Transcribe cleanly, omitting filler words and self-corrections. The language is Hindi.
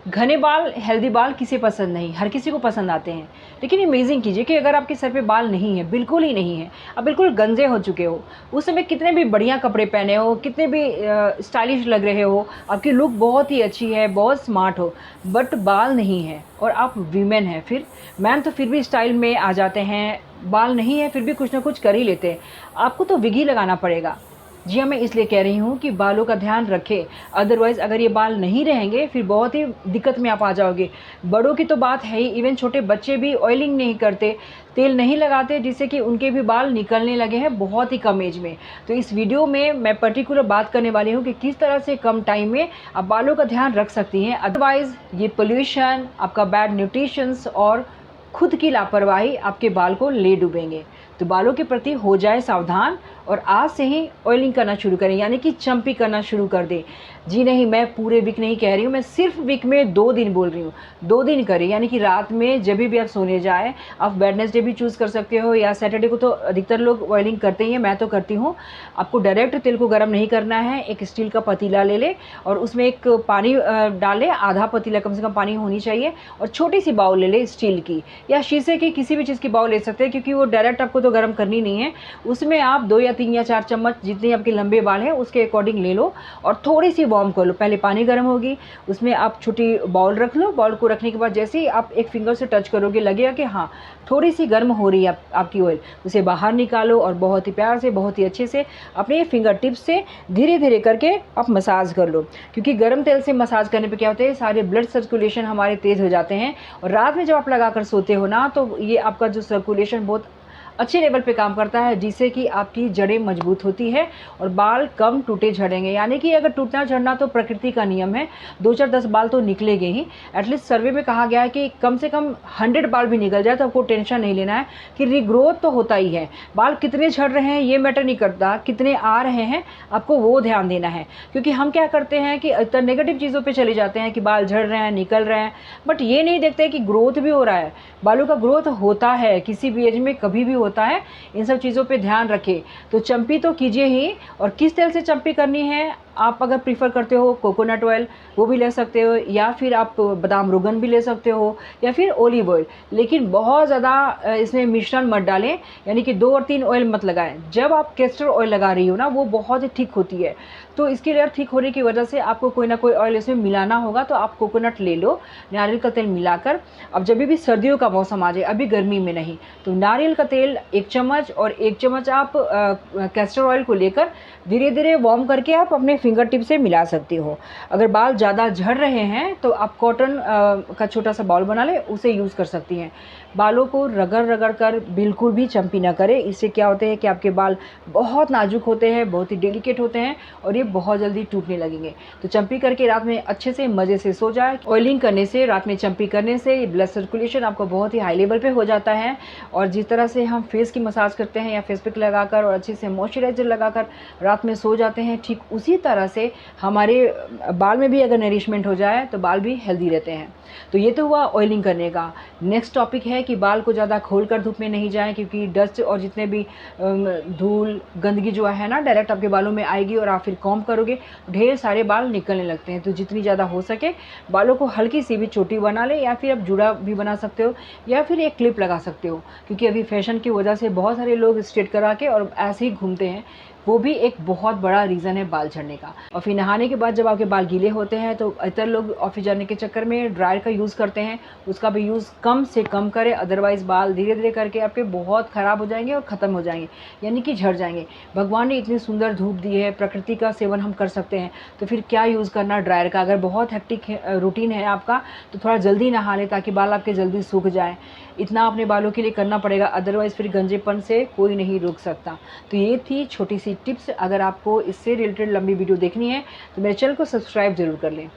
घने बाल, हेल्दी बाल किसे पसंद नहीं, हर किसी को पसंद आते हैं। लेकिन इमेजिन कीजिए कि अगर आपके सर पे बाल नहीं है, बिल्कुल ही नहीं है, आप बिल्कुल गंजे हो चुके हो, उस समय कितने भी बढ़िया कपड़े पहने हो, कितने भी स्टाइलिश लग रहे हो, आपकी लुक बहुत ही अच्छी है, बहुत स्मार्ट हो, बट बाल नहीं है और आप वीमेन हैं, फिर मैन तो फिर भी स्टाइल में आ जाते हैं, बाल नहीं है फिर भी कुछ ना कुछ कर ही लेते हैं। आपको तो विग ही लगाना पड़ेगा। जी हाँ, मैं इसलिए कह रही हूँ कि बालों का ध्यान रखें, अदरवाइज़ अगर ये बाल नहीं रहेंगे फिर बहुत ही दिक्कत में आप आ जाओगे। बड़ों की तो बात है ही, इवन छोटे बच्चे भी ऑयलिंग नहीं करते, तेल नहीं लगाते, जिससे कि उनके भी बाल निकलने लगे हैं बहुत ही कम एज में। तो इस वीडियो में मैं पर्टिकुलर बात करने वाली हूँ कि किस तरह से कम टाइम में आप बालों का ध्यान रख सकती हैं, अदरवाइज़ ये पोल्यूशन, आपका बैड न्यूट्रिशंस और खुद की लापरवाही आपके बाल को ले डूबेंगे। तो बालों के प्रति हो जाए सावधान और आज से ही ऑयलिंग करना शुरू करें, यानी कि चंपी करना शुरू कर दें। जी नहीं, मैं पूरे वीक नहीं कह रही हूँ, मैं सिर्फ वीक में 2 दिन बोल रही हूँ। 2 दिन करें, यानी कि रात में जब भी आप सोने जाए, आप वेडनेसडे भी चूज़ कर सकते हो या सैटरडे को, तो अधिकतर लोग ऑयलिंग करते ही हैं, मैं तो करती हूँ। आपको डायरेक्ट तेल को गर्म नहीं करना है, एक स्टील का पतीला ले ले और उसमें एक पानी डालें, आधा पतीला कम से कम पानी होनी चाहिए, और छोटी सी बाउल ले ले स्टील की या शीशे की, किसी भी चीज़ की बाउल ले सकते हैं, क्योंकि वो डायरेक्ट आपको तो गर्म करनी नहीं है। उसमें आप 2 या 3 या 4 चम्मच, जितने आपके लंबे बाल हैं उसके अकॉर्डिंग ले लो और थोड़ी सी वार्म कर लो। पहले पानी गर्म होगी, उसमें आप छोटी बाउल रख लो। बाउल को रखने के बाद जैसे ही आप एक फिंगर से टच करोगे, लगेगा कि हाँ थोड़ी सी गर्म हो रही है आपकी ऑयल, उसे बाहर निकालो और बहुत ही प्यार से, बहुत ही अच्छे से अपने फिंगर टिप्स से धीरे धीरे करके आप मसाज कर लो। क्योंकि गर्म तेल से मसाज करने पे क्या होता है, सारे ब्लड सर्कुलेशन हमारे तेज़ हो जाते हैं, और रात में जब आप लगा कर सोते हो ना, तो ये आपका जो सर्कुलेशन बहुत अच्छे लेवल पे काम करता है, जिससे कि आपकी जड़ें मजबूत होती है और बाल कम टूटे झड़ेंगे। यानी कि अगर टूटना झड़ना तो प्रकृति का नियम है, 2 4 10 बाल तो निकलेंगे ही। एटलीस्ट सर्वे में कहा गया है कि कम से कम 100 बाल भी निकल जाए तो आपको टेंशन नहीं लेना है, कि रीग्रोथ तो होता ही है। बाल कितने झड़ रहे हैं ये मैटर नहीं करता, कितने आ रहे हैं आपको वो ध्यान देना है। क्योंकि हम क्या करते हैं कि इतना नेगेटिव चीज़ों पर चले जाते हैं कि बाल झड़ रहे हैं, निकल रहे हैं, बट ये नहीं देखते कि ग्रोथ भी हो रहा है। बालों का ग्रोथ होता है, किसी भी एज में कभी भी होता है। इन सब चीज़ों पे ध्यान रखें। तो चंपी तो कीजिए ही, और किस तेल से चंपी करनी है, आप अगर प्रीफर करते हो कोकोनट ऑयल वो भी ले सकते हो, या फिर आप बादाम रोगन भी ले सकते हो, या फिर ओलिव ऑयल। लेकिन बहुत ज़्यादा इसमें मिश्रण मत डालें, यानी कि 2 और 3 ऑयल मत लगाएं। जब आप कैस्टर ऑयल लगा रही हो ना, वो बहुत ही ठीक होती है। तो इसके लिए ठीक होने की वजह से आपको कोई ना कोई ऑयल इसमें मिलाना होगा, तो आप कोकोनट ले लो, नारियल का तेल मिलाकर। अब जब भी सर्दियों का मौसम आ जाए, अभी गर्मी में नहीं, तो नारियल का तेल 1 चम्मच और 1 चम्मच आप कैस्टर ऑयल को लेकर धीरे धीरे वार्म करके आप अपने फिंगर टिप से मिला सकती हो। अगर बाल ज़्यादा झड़ रहे हैं तो आप कॉटन का छोटा सा बाउल बना ले, उसे यूज़ कर सकती हैं। बालों को रगड़ रगड़ कर बिल्कुल भी चंपी ना करें। इससे क्या होता है कि आपके बाल बहुत नाजुक होते हैं, बहुत ही डेलिकेट होते हैं, और ये बहुत जल्दी टूटने लगेंगे। तो चंपी करके रात में अच्छे से मज़े से सो जाए। ऑयलिंग करने से, रात में चंपी करने से ब्लड सर्कुलेशन आपको बहुत ही हाई लेवल पे हो जाता है। और जिस तरह से हम फेस की मसाज करते हैं या फेस पैक लगाकर और अच्छे से मॉइस्चराइजर लगाकर रात में सो जाते हैं, ठीक उसी तरह से हमारे बाल में भी अगर नरिशमेंट हो जाए तो बाल भी हेल्दी रहते हैं। तो ये तो हुआ ऑयलिंग करने का। नेक्स्ट टॉपिक है कि बाल को ज़्यादा खोलकर धूप में नहीं जाएं, क्योंकि डस्ट और जितने भी धूल गंदगी जो है ना, डायरेक्ट आपके बालों में आएगी और आप फिर कॉम्ब करोगे, ढेर सारे बाल निकलने लगते हैं। तो जितनी ज़्यादा हो सके बालों को हल्की सी भी चोटी बना ले, या फिर आप जुड़ा भी बना सकते हो, या फिर एक क्लिप लगा सकते हो। क्योंकि अभी फैशन की वजह से बहुत सारे लोग स्ट्रेट करा के और ऐसे ही घूमते हैं, वो भी एक बहुत बड़ा रीज़न है बाल झड़ने का। और फिर नहाने के बाद जब आपके बाल गीले होते हैं तो अधिकतर लोग ऑफिस जाने के चक्कर में ड्रायर का यूज़ करते हैं, उसका भी यूज़ कम से कम करें, अदरवाइज़ बाल धीरे धीरे करके आपके बहुत ख़राब हो जाएंगे और ख़त्म हो जाएंगे, यानी कि झड़ जाएंगे। भगवान ने इतनी सुंदर धूप दी है, प्रकृति का सेवन हम कर सकते हैं, तो फिर क्या यूज़ करना ड्रायर का। अगर बहुत हेक्टिक रूटीन है आपका तो थोड़ा जल्दी नहा लें, ताकि बाल आपके जल्दी सूख जाएँ। इतना अपने बालों के लिए करना पड़ेगा, अदरवाइज़ फिर गंजेपन से कोई नहीं रोक सकता। तो ये थी छोटी सी टिप्स। अगर आपको इससे रिलेटेड लंबी वीडियो देखनी है तो मेरे चैनल को सब्सक्राइब ज़रूर कर लें।